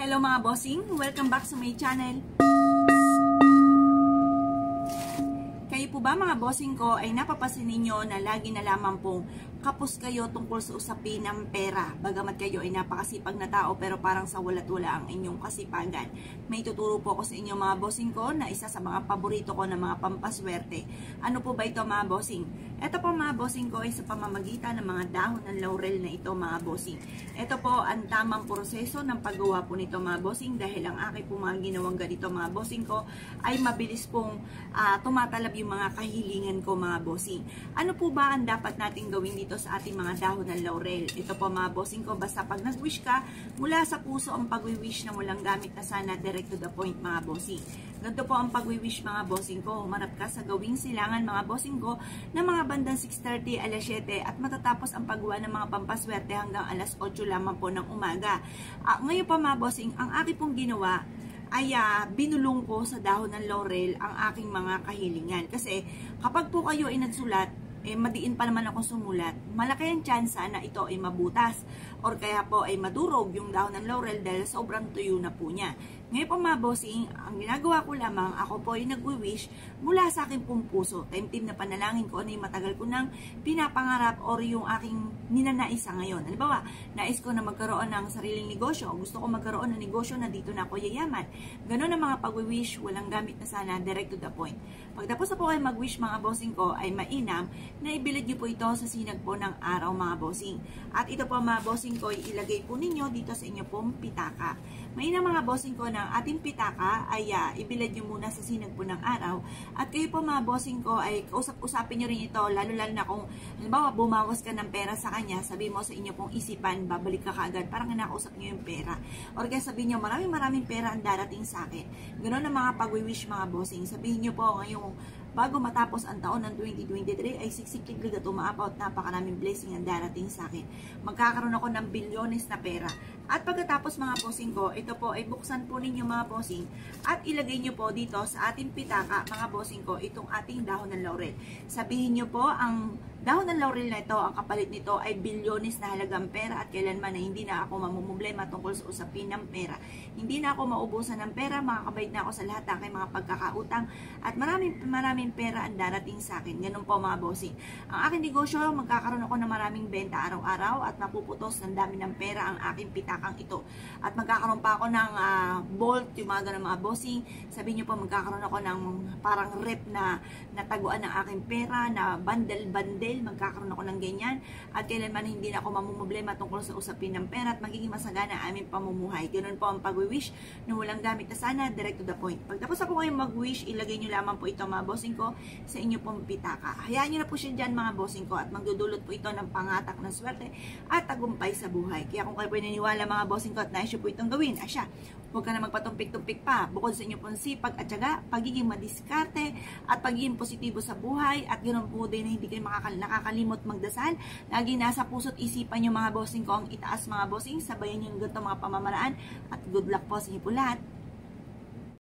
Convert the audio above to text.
Hello mga bossing! Welcome back sa my channel. Kayo po ba mga bossing ko ay napapansin ninyo na lagi na lamang pong kapos kayo tungkol sa usapin ng pera? Bagamat kayo ay napakasipag na tao pero parang sa walat-wala ang inyong kasipagan. May tuturo po ako sa inyo mga bossing ko na isa sa mga paborito ko na mga pampaswerte. Ano po ba ito mga bossing? Ito po mga bossing ko ay sa pamamagitan ng mga dahon ng laurel na ito mga bossing. Ito po ang tamang proseso ng paggawa po nito mga bossing dahil ang aking po mga ginawang ganito mga bossing ko ay mabilis pong tumatalab yung mga kahilingan ko mga bossing. Ano po ba ang dapat nating gawin dito sa ating mga dahon ng laurel? Ito po mga bossing ko, basta pag nag-wish ka, mula sa puso ang pag-wish na walang gamit na sana, direct to the point mga bossing. Ganito po ang pag-wish mga bossing ko. Humarap ka sa gawing silangan mga bossing ko na mga bandang 6:30, alas 7 at matatapos ang paggawa ng mga pampaswerte hanggang alas 8 lamang po ng umaga. Ngayon po mga bossing, ang aking pong ginawa ay binulong ko sa dahon ng laurel ang aking mga kahilingan. Kasi kapag po kayo ay nagsulat, madiin pa naman ako sumulat, malaki ang tsansa na ito ay mabutas or kaya po ay madurog yung dahon ng laurel dahil sobrang tuyo na po niya. Ngayon po mga bossing, ang ginagawa ko lamang, ako po ay nag-wish mula sa aking pong puso. Time-time na panalangin ko ano yung matagal ko nang pinapangarap or yung aking ninanaisa ngayon. Halimbawa, nais ko na magkaroon ng sariling negosyo. Gusto ko magkaroon ng negosyo na dito na ako yayaman. Ganon ang mga pag-wish, walang gamit na sana, direct to the point. Pagtapos na po kayo mag-wish mga bossing ko ay mainam na ibilad niyo po ito sa sinag po ng araw mga bossing. At ito po mga bossing ko, ilagay po ninyo dito sa inyo pong pitaka. Mainam mga bossing ko ng ating pitaka ay ibilad nyo muna sa sinag po ng araw. At kayo po mga bossing ko ay usap-usapin nyo rin ito, lalo-lalo na kung halimbawa bumawas ka ng pera sa kanya, sabi mo sa inyo pong isipan, babalik ka kaagad, parang nakausap nyo yung pera. Or kaya sabihin nyo, maraming pera ang darating sa akin. Ganoon ang mga pag-wish mga bossing. Sabihin nyo po ngayong bago matapos ang taon ng 2023 ay siksiklig at umaapaw at napakaraming blessing ang darating sa akin. Magkakaroon ako ng bilyones na pera. At pagkatapos mga bossing ko, ito po ay buksan po ninyo mga bossing at ilagay nyo po dito sa ating pitaka mga bossing ko itong ating dahon ng laurel. Sabihin nyo po ang dahon ng laurel na ito, ang kapalit nito ay bilyones na halagang pera at kailanman na hindi na ako mamumblema tungkol sa usapin ng pera. Hindi na ako maubusan ng pera, makakabayad na ako sa lahat ng aking mga pagkakautang at maraming pera ang darating sa akin. Ganun po mga bossing. Ang aking negosyo, magkakaroon ako ng maraming benta araw-araw at mapuputos ng dami ng pera ang aking pitakang ito. At magkakaroon pa ako ng bolt, yung mga ganun mga bossing. Sabihin nyo po, magkakaroon ako ng parang rep na taguan ng aking pera, na bandel, magkakaroon ako ng ganyan. At kailanman hindi na ako mamumblema tungkol sa usapin ng pera at magiging masagana ang aming pamumuhay. Ganun po ang pag-wish na walang gamit na sana, direct to the point. Pagtapos ako kayong mag-wish, ilagay nyo lamang po ito mga bossing ko sa inyo pong pitaka. Hayaan nyo na po siya dyan mga bossing ko at magdudulot po ito ng pangatak ng swerte at tagumpay sa buhay. Kaya kung kayo po naniniwala mga bossing ko at nais po itong gawin, asya, huwag ka na magpatumpik-tumpik pa. Bukod sa inyo pong sipag at syaga, pagiging madiskarte at pagiging positibo sa buhay at ganoon po din na hindi kayo nakakalimot magdasal. Lagi nasa puso't isipan nyo mga bossing ko ang itaas mga bossing. Sabayan nyo ng ganito mga pamamaraan at good luck po sa inyo po lahat.